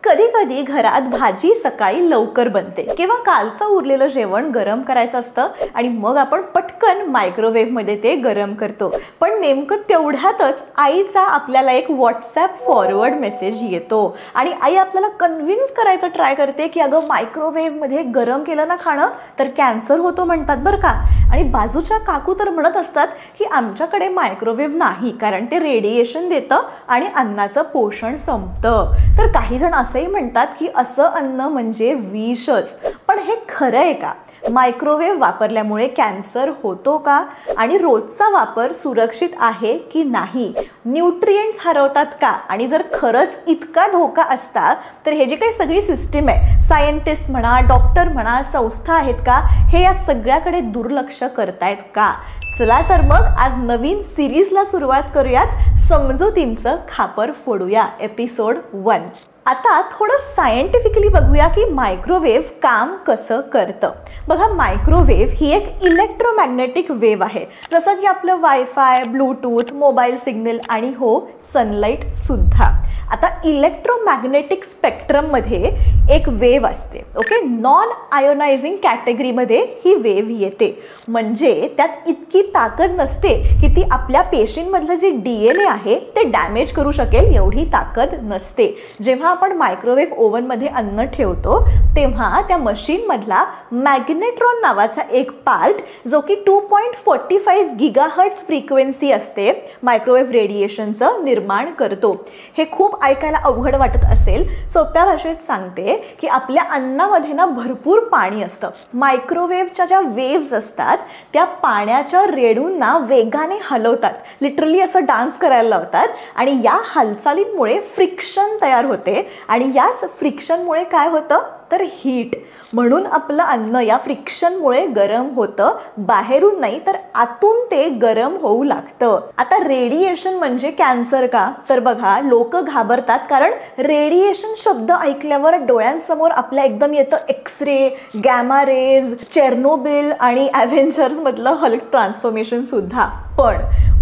कधी कधी घरात भाजी सकाळी लवकर बनते किंवा कालचं उरलेलं जेवण गरम करायचं असतं आणि मग आपण पटकन मायक्रोवेव्हमध्ये ते गरम करतो. पण नेमकं तेवढ्यातच आईचा आपल्याला एक व्हॉट्सॲप फॉरवर्ड मेसेज येतो आणि आई आपल्याला कन्व्हिन्स करायचं ट्राय करते की अगं मायक्रोवेव्हमध्ये गरम केलं ना खाणं तर कॅन्सर होतो म्हणतात बरं का. आणि बाजूच्या काकू तर म्हणत असतात की आमच्याकडे मायक्रोवेव्ह नाही कारण ते रेडिएशन देतं आणि अन्नाचं पोषण संपतं. तर काही जण असंही म्हणतात की असं अन्न म्हणजे विषच. पण हे खरं आहे का? मायक्रोवेव्ह वापरल्यामुळे कॅन्सर होतो का? आणि रोजचा वापर सुरक्षित आहे की नाही? न्यूट्रिएंट्स हरवतात का? आणि जर खरंच इतका धोका असता तर हे जे काही सगळी सिस्टीम आहे, सायंटिस्ट म्हणा, डॉक्टर म्हणा, संस्था आहेत का, हे या सगळ्याकडे दुर्लक्ष करतायत का? चला तर मग आज नवीन सिरीजला सुरुवात करूयात. समजुतींचं खापर फोडूया एपिसोड 1. आता थोडं सायंटिफिकली बघूया की मायक्रोवेव्ह काम कसं करतं. बघा, मायक्रोवेव्ह ही एक इलेक्ट्रोमॅग्नेटिक वेव्ह आहे, जसं की आपलं वायफाय, ब्लूटूथ, मोबाईल सिग्नल आणि सनलाईट सुद्धा. आता इलेक्ट्रोमॅग्नेटिक स्पेक्ट्रममध्ये एक वेव्ह असते. ओके, नॉन आयोनायझिंग कॅटेगरीमध्ये ही वेव्ह येते. म्हणजे त्यात इतकी ताकद नसते की ती आपल्या पेशींमधलं जे DNA आहे ते डॅमेज करू शकेल, एवढी ताकद नसते. जेव्हा आपण मायक्रोवेव्ह ओव्हनमध्ये अन्न ठेवतो तेव्हा त्या मशीनमधला मॅग्नेट्रॉन नावाचा एक पार्ट, जो की 2.45 गिगाहर्ट्झ फ्रिक्वेन्सी असते, मायक्रोवेव्ह रेडिएशनचं निर्माण करतो. हे खूप ऐकायला अवघड वाटत असेल, सोप्या भाषेत सांगते की आपल्या अन्नामध्ये ना भरपूर पाणी असतं. मायक्रोवेव्हच्या ज्या वेव्हज असतात त्या पाण्याच्या रेणूंना वेगाने हलवतात, लिटरली असं डान्स करायला लावतात. आणि या हालचालींमुळे फ्रिक्शन तयार होते आणि याच फ्रिक्शनमुळे काय होतं तर हीट. म्हणून आपलं अन्न या फ्रिक्शनमुळे गरम होतं, बाहेरून नाही तर आतून ते गरम होऊ लागतं. आता रेडिएशन म्हणजे कॅन्सर का? तर बघा, लोक घाबरतात कारण रेडिएशन शब्द ऐकल्यावर डोळ्यांसमोर आपल्या एकदम येतं एक्सरे, गॅमा रेज, चेर्नोबिल आणि ॲव्हेंजर्स मधलं हल्क ट्रान्सफॉर्मेशन सुद्धा. पण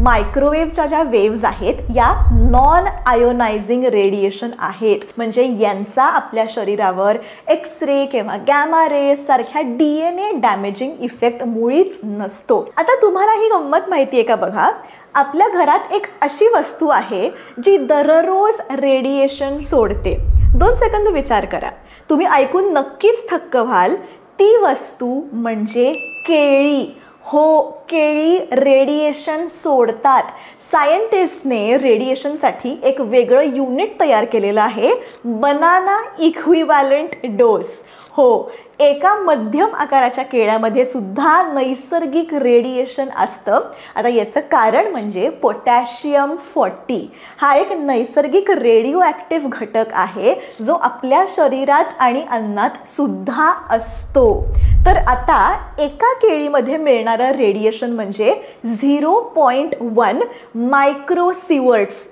मायक्रोवेव्हच्या ज्या वेव्ज आहेत या नॉन आयोनायझिंग रेडिएशन आहेत, म्हणजे यांचा आपल्या शरीरावर एक्सरे किंवा गॅमा रेज सारख्या DNA डॅमेजिंग इफेक्ट मुळीच नसतो. आता तुम्हाला ही गंमत माहिती आहे का? बघा, आपल्या घरात एक अशी वस्तू आहे जी दररोज रेडिएशन सोडते. 2 सेकंद विचार करा, तुम्ही ऐकून नक्कीच थक्क व्हाल. ती वस्तू म्हणजे केळी. हो, केळी रेडिएशन सोडतात. सायंटिस्टने रेडिएशनसाठी एक वेगळं युनिट तयार केलेलं आहे, बनाना इक्विव्हॅलंट डोस. हो, एका मध्यम आकाराच्या केळ्यामध्ये सुद्धा नैसर्गिक रेडिएशन असतं. आता याचं कारण म्हणजे पोटॅशियम 40. हा एक नैसर्गिक रेडिओ ॲक्टिव्ह घटक आहे जो आपल्या शरीरात आणि अन्नात सुद्धा असतो. तर आता एका केळीमध्ये मिळणारं रेडिएशन म्हणजे 0.1 मायक्रोसिवर्ट्स.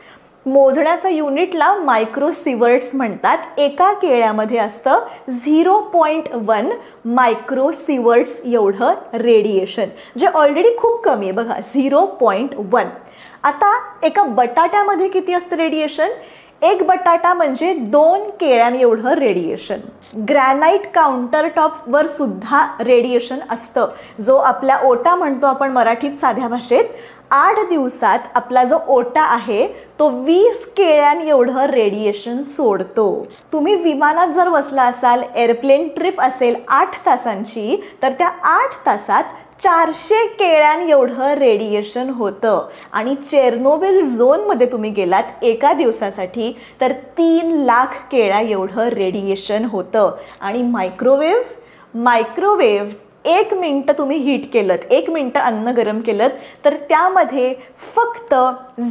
मोजण्याच्या युनिटला मायक्रोसिवर्ट्स म्हणतात. एका केळ्यामध्ये असतं 0.1 मायक्रोसिवर्ट्स एवढं रेडिएशन, जे ऑलरेडी खूप कमी आहे. बघा, 0.1. आता एका बटाट्यामध्ये किती असतं रेडिएशन? एक बटाटा म्हणजे 2 केळ्यां एवढं रेडिएशन. ग्रॅनाइट काउंटरटॉपवर सुद्धा रेडिएशन असतं, जो आपल्या ओटा म्हणतो आपण मराठीत साध्या भाषेत. 8 दिवसात आपला जो ओटा आहे तो 20 केळ्यां एवढं रेडिएशन सोडतो. तुम्ही विमानात जर बसला असाल, एअरप्लेन ट्रिप असेल 8 तासांची, तर त्या 8 तासात 400 केळ्यां एवढं रेडिएशन होतं. आणि चेर्नोबिल झोनमध्ये तुम्ही गेलात एका दिवसासाठी तर 3 लाख केळ्या एवढं रेडिएशन होतं. आणि मायक्रोवेव्ह 1 मिनिट तुम्ही हीट केलं, 1 मिनिट अन्न गरम केलं तर त्यामध्ये फक्त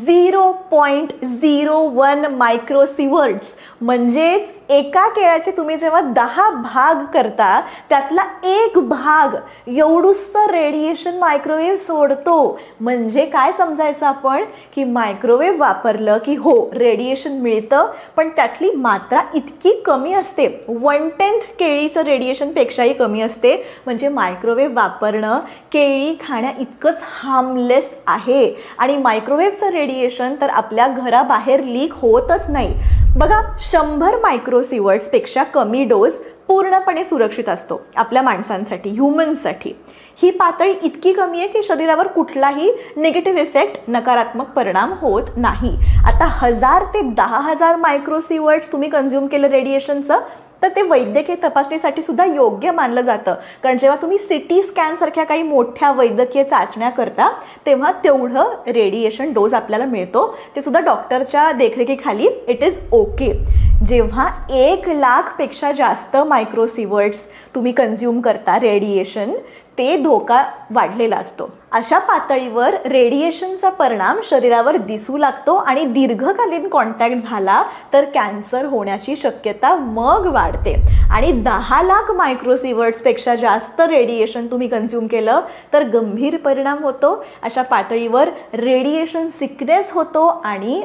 0.01 मायक्रोसिवर्ट्स, म्हणजेच एका केळ्याचे तुम्ही जेव्हा 10 भाग करता त्यातला 1 भाग एवढूसं रेडिएशन मायक्रोवेव्ह सोडतो. म्हणजे काय समजायचं आपण की मायक्रोवेव्ह वापरलं की हो रेडिएशन मिळतं, पण त्यातली मात्रा इतकी कमी असते, 1/10 केळीचं रेडिएशनपेक्षाही कमी असते. म्हणजे मायक्रोवेव्ह वापरणं केळी खाण्या इतकंच हार्मलेस आहे. आणि मायक्रोवेव्हचं रेडिएशन तर आपल्या घराबाहेर लीक होतच नाही. बघा 100 मायक्रोसिवर्ट्सपेक्षा कमी डोस पूर्णपणे सुरक्षित असतो आपल्या माणसांसाठी, ह्युमन्ससाठी. ही पातळी इतकी कमी आहे की शरीरावर कुठलाही निगेटिव्ह इफेक्ट, नकारात्मक परिणाम होत नाही. आता 1000 ते 10,000 मायक्रोसिवर्ट्स तुम्ही कन्झ्युम केलं रेडिएशनचं तर ते वैद्यकीय तपासणीसाठी सुद्धा योग्य मानलं जातं. कारण जेव्हा तुम्ही सिटी स्कॅन सारख्या काही मोठ्या वैद्यकीय चाचण्या करता तेव्हा तेवढं रेडिएशन डोस आपल्याला मिळतो, ते सुद्धा डॉक्टरच्या देखरेखीखाली. It is okay. जेव्हा 1,00,000पेक्षा जास्त मायक्रोसिवर्ट्स तुम्ही कन्झ्युम करता रेडिएशन, ते धोका वाढलेला असतो. अशा पातळीवर रेडिएशनचा परिणाम शरीरावर दिसू लागतो आणि दीर्घकालीन कॉन्टॅक्ट झाला तर कॅन्सर होण्याची शक्यता मग वाढते. आणि 10,00,000 मायक्रोसिवर्ट्सपेक्षा जास्त रेडिएशन तुम्ही कन्झ्युम केलं तर गंभीर परिणाम होतो. अशा पातळीवर रेडिएशन सिकनेस होतो आणि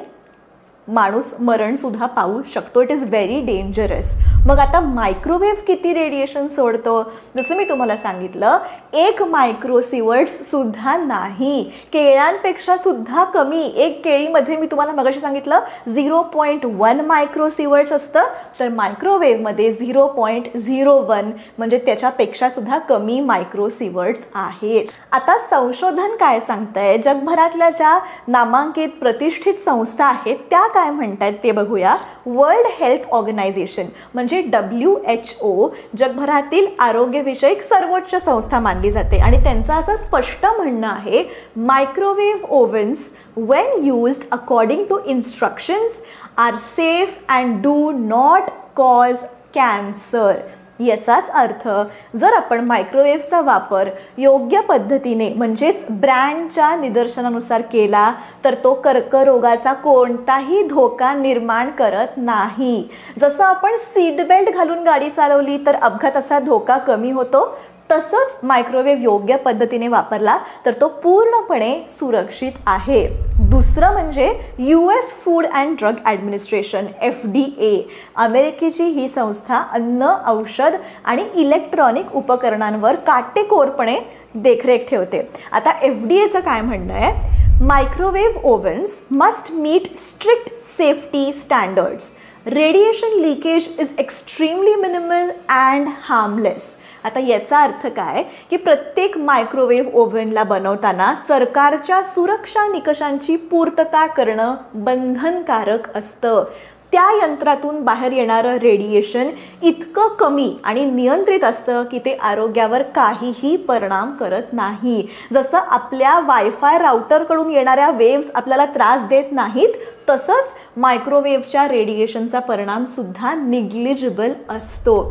माणूस मरणसुद्धा पाहू शकतो. It is very dangerous. मग आता मायक्रोवेव्ह किती रेडिएशन सोडतो? जसं मी तुम्हाला सांगितलं 1 मायक्रोसिवर्ट्ससुद्धा नाही, केळ्यांपेक्षा सुद्धा कमी. एक केळीमध्ये मी तुम्हाला मगाशी सांगितलं 0.1 मायक्रोसिवर्ट्स असतं, तर मायक्रोवेव्हमध्ये 0.01 म्हणजे त्याच्यापेक्षा सुद्धा कमी मायक्रोसिवर्ट्स आहेत. आता संशोधन काय सांगतंय? जगभरातल्या ज्या नामांकित प्रतिष्ठित संस्था आहेत त्या काय म्हणतात ते बघूया. वर्ल्ड हेल्थ ऑर्गनायझेशन म्हणजे WHO जगभरातील आरोग्यविषयक सर्वोच्च संस्था मानली जाते आणि त्यांचं असं स्पष्ट म्हणणं आहे, microwave wovens when used according to instructions are safe and do not cause cancer. याचाच अर्थ जर आपण मायक्रोवेव्हचा वापर योग्य पद्धतीने म्हणजेच ब्रँडच्या निदर्शनानुसार केला तर तो कर्करोगाचा कोणताही धोका निर्माण करत नाही. जसं आपण सीट बेल्ट घालून गाडी चालवली तर अपघाताचा धोका कमी होतो, तसंच मायक्रोवेव्ह योग्य पद्धतीने वापरला तर तो पूर्णपणे सुरक्षित आहे. दुसरं म्हणजे US food and drug administration FDA, अमेरिकेची ही संस्था अन्न, औषध आणि इलेक्ट्रॉनिक उपकरणांवर काटेकोरपणे देखरेख ठेवते. आता FDAचं काय म्हणणं आहे? Microwave ovens must meet strict safety standards. Radiation leakage is extremely minimal and harmless. आता याचा अर्थ काय की प्रत्येक मायक्रोवेव्ह ओव्हनला बनवताना सरकारच्या सुरक्षा निकषांची पूर्तता करणं बंधनकारक असतं. त्या यंत्रातून बाहेर येणारं रेडिएशन इतकं कमी आणि नियंत्रित असतं की ते आरोग्यावर काहीही परिणाम करत नाही. जसं आपल्या वायफाय राउटरकडून येणाऱ्या वेव्स आपल्याला त्रास देत नाहीत, तसंच मायक्रोवेव्हच्या रेडिएशनचा परिणामसुद्धा निग्लिजिबल असतो.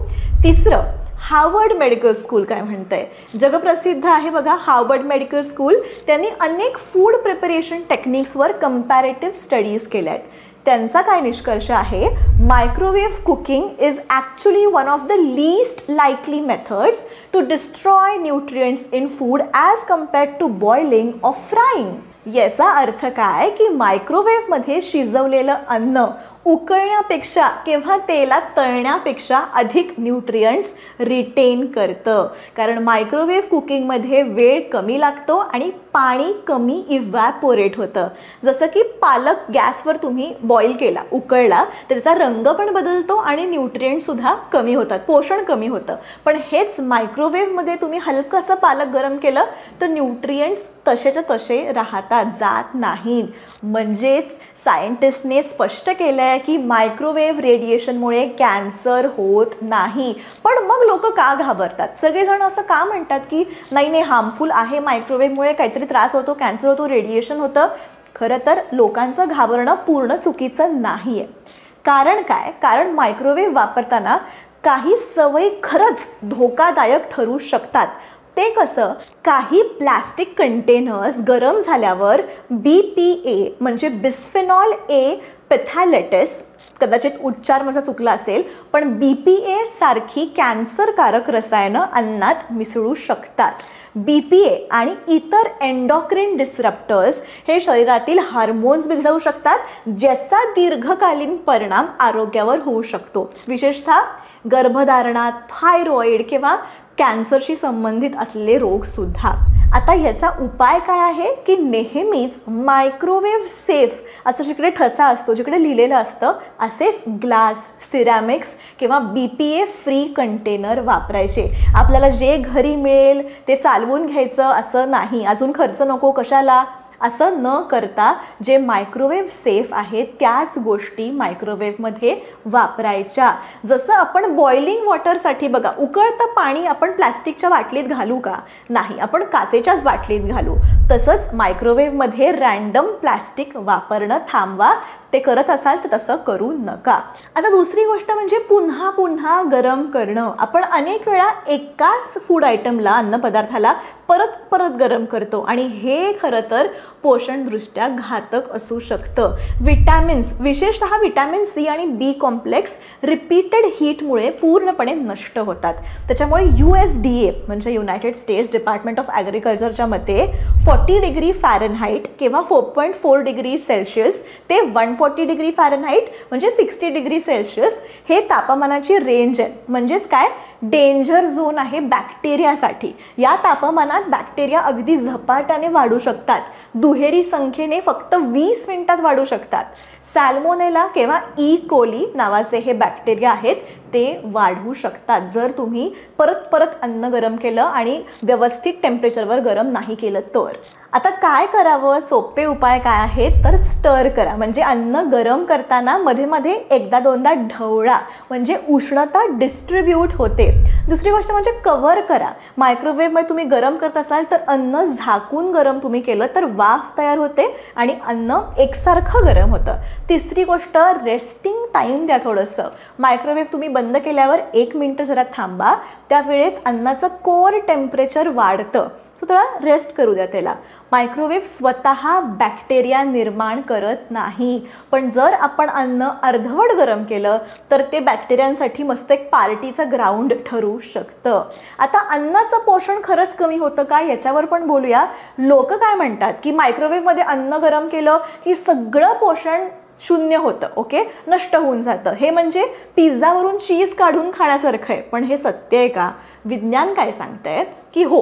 तिसरं, हार्वर्ड मेडिकल स्कूल काय म्हणतंय? जगप्रसिद्ध आहे बघा हार्वर्ड मेडिकल स्कूल. त्यांनी अनेक फूड प्रिपरेशन टेक्निक्सवर कंपॅरेटिव्ह स्टडीज केल्या आहेत. त्यांचा काय निष्कर्ष आहे? Microwave cooking is actually one of the least likely methods to destroy nutrients in food as compared to boiling or frying. याचा अर्थ काय की मायक्रोवेव्हमध्ये शिजवलेलं अन्न उकळण्यापेक्षा किंवा तेलात तळण्यापेक्षा अधिक न्यूट्रिएंट्स रिटेन करतं. कारण मायक्रोवेव्ह कुकिंगमध्ये वेळ कमी लागतो आणि पाणी कमी इव्हॅपोरेट होतं. जसं की पालक गॅसवर तुम्ही बॉईल केला, उकळला, त्याचा रंग पण बदलतो आणि न्यूट्रिएंट्ससुद्धा कमी होतात, पोषण कमी होतं. पण हेच मायक्रोवेव्हमध्ये तुम्ही हलकंसं पालक गरम केलं तर न्यूट्रिएंट्स तसेच्या तसे राहतात, जात नाहीत. म्हणजेच सायंटिस्टने स्पष्ट केलं आहे की मायक्रोवेव्ह रेडिएशनमुळे कॅन्सर होत नाही. पण मग लोक का घाबरतात? सगळेजण असं का म्हणतात की नाही हार्मफुल आहे, मायक्रोवेव्हमुळे काहीतरी त्रास होतो, कॅन्सर होतो, रेडिएशन होतं? खरं तर लोकांचं घाबरणं पूर्ण चुकीचं नाही आहे. कारण काय? कारण मायक्रोवेव्ह वापरताना काही सवयी खरंच धोकादायक ठरू शकतात. ते कसं? काही प्लास्टिक कंटेनर्स गरम झाल्यावर BPA म्हणजे बिस्फेनॉल A पेथॅलेटिस, कदाचित उच्चार माझा चुकला असेल, पण BPA सारखी कॅन्सरकारक रसायनं अन्नात मिसळू शकतात. BPA आणि इतर एंडोक्रिन डिस्रप्टर्स हे शरीरातील हार्मोन्स बिघडवू शकतात, ज्याचा दीर्घकालीन परिणाम आरोग्यावर होऊ शकतो. विशेषतः गर्भधारणा, थायरॉइड किंवा कॅन्सरशी संबंधित असलेले रोगसुद्धा. आता याचा उपाय काय आहे की नेहमीच मायक्रोवेव्ह सेफ असं जिकडे ठसा असतो, जिकडे लिहिलेलं असतं, असेच ग्लास, सिरॅमिक्स किंवा BPA फ्री कंटेनर वापरायचे. आपल्याला जे घरी मिळेल ते चालवून घ्यायचं असं नाही, अजून खर्च नको कशाला असं न करता जे मायक्रोवेव्ह सेफ आहे त्याच गोष्टी मायक्रोवेव्हमध्ये वापरायच्या. जसं आपण बॉइलिंग वॉटरसाठी बघा, उकळतं पाणी आपण प्लॅस्टिकच्या बाटलीत घालू का? नाही, आपण काचेच्याच बाटलीत घालू. तसंच मायक्रोवेव्हमध्ये रँडम प्लॅस्टिक वापरणं थांबवा. ते करत असाल तर तसं करू नका. आता दुसरी गोष्ट म्हणजे पुन्हा पुन्हा गरम करणं. आपण अनेक वेळा एकाच फूड आयटमला, अन्नपदार्थाला परत परत गरम करतो आणि हे खरं तर पोषणदृष्ट्या घातक असू शकतं. विटॅमिन्स, विशेषतः विटॅमिन C आणि B कॉम्प्लेक्स रिपीटेड हीटमुळे पूर्णपणे नष्ट होतात. त्याच्यामुळे USDA म्हणजे युनायटेड स्टेट्स डिपार्टमेंट ऑफ ॲग्रिकल्चरच्या मते 40 डिग्री फॅरनहाईट किंवा 4.4 डिग्री सेल्सिअस ते 140 डिग्री फॅरनहाईट म्हणजे 60 डिग्री सेल्सिअस हे तापमानाची रेंज आहे. म्हणजेच काय, डेंजर झोन आहे बॅक्टेरियासाठी. या तापमानात बॅक्टेरिया अगदी झपाट्याने वाढू शकतात. दुहेरी संख्येने फक्त 20 मिनिटात वाढू शकतात. सॅल्मोनेला किंवा ई कोली नावाचे हे बॅक्टेरिया आहेत, ते वाढू शकतात जर तुम्ही परत परत अन्न गरम केलं आणि व्यवस्थित टेम्परेचरवर गरम नाही केलं तर. आता काय करावं, सोपे उपाय काय आहेत तर स्टर करा. म्हणजे अन्न गरम करताना मध्ये मध्ये एकदा दोनदा ढवळा, म्हणजे उष्णता डिस्ट्रीब्यूट होते. दुसरी गोष्ट म्हणजे कव्हर करा. मायक्रोवेव्हमध्ये तुम्ही गरम करत असाल तर अन्न झाकून गरम तुम्ही केलं तर वाफ तयार होते आणि अन्न एकसारखं गरम होतं. तिसरी गोष्ट, रेस्टिंग टाईम द्या थोडंसं. मायक्रोवेव्ह तुम्ही बंद केल्यावर 1 मिनिट जरा थांबा. त्या वेळेत अन्नाचं कोर टेम्परेचर वाढतं, सो थोडा रेस्ट करू द्या त्याला. मायक्रोवेव्ह स्वतः बॅक्टेरिया निर्माण करत नाही, पण जर आपण अन्न अर्धवट गरम केलं तर ते बॅक्टेरियांसाठी मस्त एक पार्टीचं ग्राउंड ठरू शकतं. आता अन्नाचं पोषण खरंच कमी होतं का याच्यावर पण बोलूया. लोक काय म्हणतात की मायक्रोवेव्हमध्ये अन्न गरम केलं की सगळं पोषण शून्य होतं, ओके, नष्ट होऊन जातं. हे म्हणजे पिझ्झावरून चीज काढून खाण्यासारखं आहे. पण हे सत्य आहे का? विज्ञान काय सांगतंय की हो,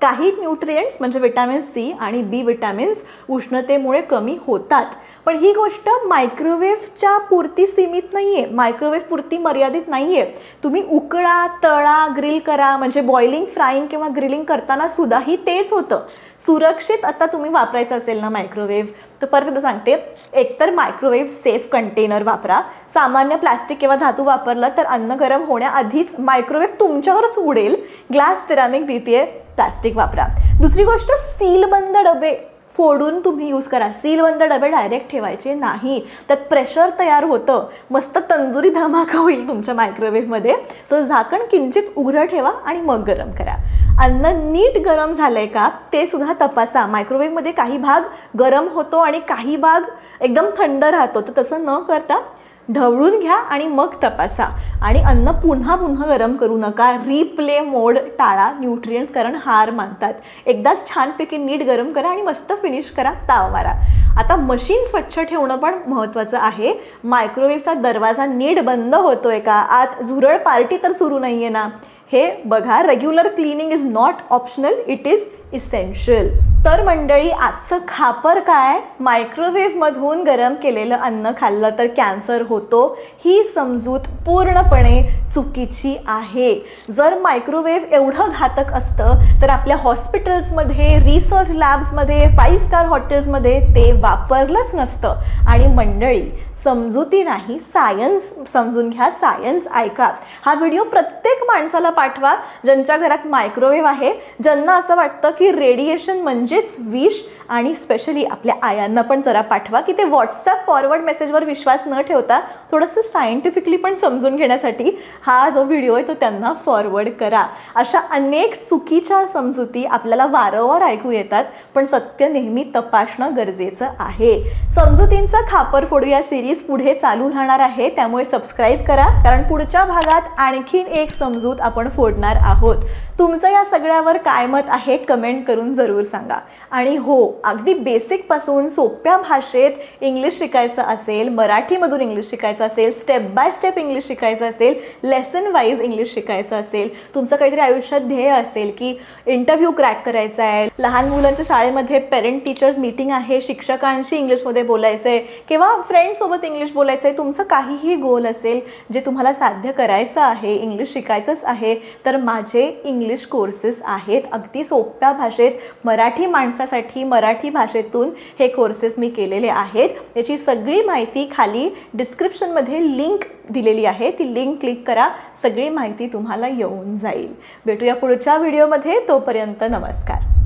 काही न्यूट्रिएंट्स म्हणजे विटॅमिन C आणि B विटॅमिन्स उष्णतेमुळे कमी होतात. पण ही गोष्ट मायक्रोवेव्हच्या पुरती सीमित नाही आहे, मायक्रोवेव्ह पुरती मर्यादित नाही आहे. तुम्ही उकळा, तळा, ग्रिल करा, म्हणजे बॉइलिंग, फ्राईंग किंवा ग्रिलिंग करताना सुद्धाही तेच होतं. सुरक्षित आता तुम्ही वापरायचं असेल ना मायक्रोवेव्ह, तर परत एकदा सांगते, एकतर मायक्रोवेव्ह सेफ कंटेनर वापरा. सामान्य प्लास्टिक किंवा धातू वापरला तर अन्न गरम होण्याआधीच मायक्रोवेव्ह तुमच्यावरच उडेल. ग्लास, सिरॅमिक, BPA प्लास्टिक वापरा. दुसरी गोष्ट, सीलबंद डबे फोडून तुम्ही यूज करा. सीलबंद डबे डायरेक्ट ठेवायचे नाही, त्यात प्रेशर तयार होतं, मस्त तंदुरी धमाका होईल तुमच्या मायक्रोवेव्हमध्ये. सो झाकण किंचित उघडं ठेवा आणि मग गरम करा. अन्न नीट गरम झालंय का ते सुद्धा तपासा. मायक्रोवेव्हमध्ये काही भाग गरम होतो आणि काही भाग एकदम थंड राहतो, तर तसं न करता ढवळून घ्या आणि मग तपासा. आणि अन्न पुन्हा पुन्हा गरम करू नका. रिप्ले मोड टाळा. न्यूट्रिएंट्स कारण हार मानतात. एकदाच छानपैकी नीट गरम करा आणि मस्त फिनिश करा, ताव मारा. आता मशीन स्वच्छ ठेवणं पण महत्त्वाचं आहे. मायक्रोवेव्हचा दरवाजा नीट बंद होतोय का, आत झुरळ पार्टी तर सुरू नाहीये ना, हे बघा. Regular cleaning is not optional, it is essential. तर मंडळी, आजचं खापर काय, मायक्रोवेव्हमधून गरम केलेलं अन्न खाल्लं तर कॅन्सर होतो, ही समजूत पूर्णपणे चुकीची आहे. जर मायक्रोवेव्ह एवढं घातक असतं तर आपल्या हॉस्पिटल्समध्ये, रिसर्च लॅब्समध्ये, 5 स्टार हॉटेल्समध्ये ते वापरलंच नसतं. आणि मंडळी, समजुती नाही, सायन्स समजून घ्या, सायन्स ऐका. हा व्हिडिओ प्रत्येक माणसाला पाठवा ज्यांच्या घरात मायक्रोवेव्ह आहे, ज्यांना असं वाटतं की रेडिएशन म्हणजेच विष. आणि स्पेशली आपल्या आयांना पण जरा पाठवा की ते व्हॉट्सॲप फॉरवर्ड मेसेजवर विश्वास न ठेवता थोडंसं सायंटिफिकली पण समजून घेण्यासाठी हा जो व्हिडिओ आहे तो त्यांना फॉरवर्ड करा. अशा अनेक चुकीच्या समजुती आपल्याला वारंवार ऐकू येतात, पण सत्य नेहमी तपासणं गरजेचं आहे. समजुतींचं खापर फोडू या सिरीज पुढे चालू राहणार आहे, त्यामुळे सबस्क्राईब करा, कारण पुढच्या भागात आणखीन एक समजूत आपण फोडणार आहोत. तुमचं या सगळ्यावर काय मत आहे कमेंट करून जरूर सांगा. आणि हो, अगदी बेसिकपासून सोप्या भाषेत इंग्लिश शिकायचं असेल, मराठीमधून इंग्लिश शिकायचं असेल, स्टेप बाय स्टेप इंग्लिश शिकायचं असेल, लेसन वाईज इंग्लिश शिकायचं असेल, तुमचं काहीतरी आयुष्यात ध्येय असेल की इंटरव्ह्यू क्रॅक करायचा आहे, लहान मुलांच्या शाळेमध्ये पेरेंट टीचर्स मीटिंग आहे, शिक्षकांशी इंग्लिशमध्ये बोलायचं आहे किंवा फ्रेंड्ससोबत इंग्लिश बोलायचं आहे, तुमचं काहीही गोल असेल जे तुम्हाला साध्य करायचं आहे, इंग्लिश शिकायचंच आहे, तर माझे इंग्लिश कोर्सेस आहेत. अगदी सोप्या भाषेत मराठी माणसासाठी मराठी भाषेतून हे कोर्सेस मी केलेले आहेत. याची सगळी माहिती खाली डिस्क्रिप्शनमध्ये लिंक दिलेली आहे, ती लिंक क्लिक करा, सगळी माहिती तुम्हाला येऊन जाईल. भेटूया पुढच्या व्हिडिओमध्ये. तोपर्यंत नमस्कार.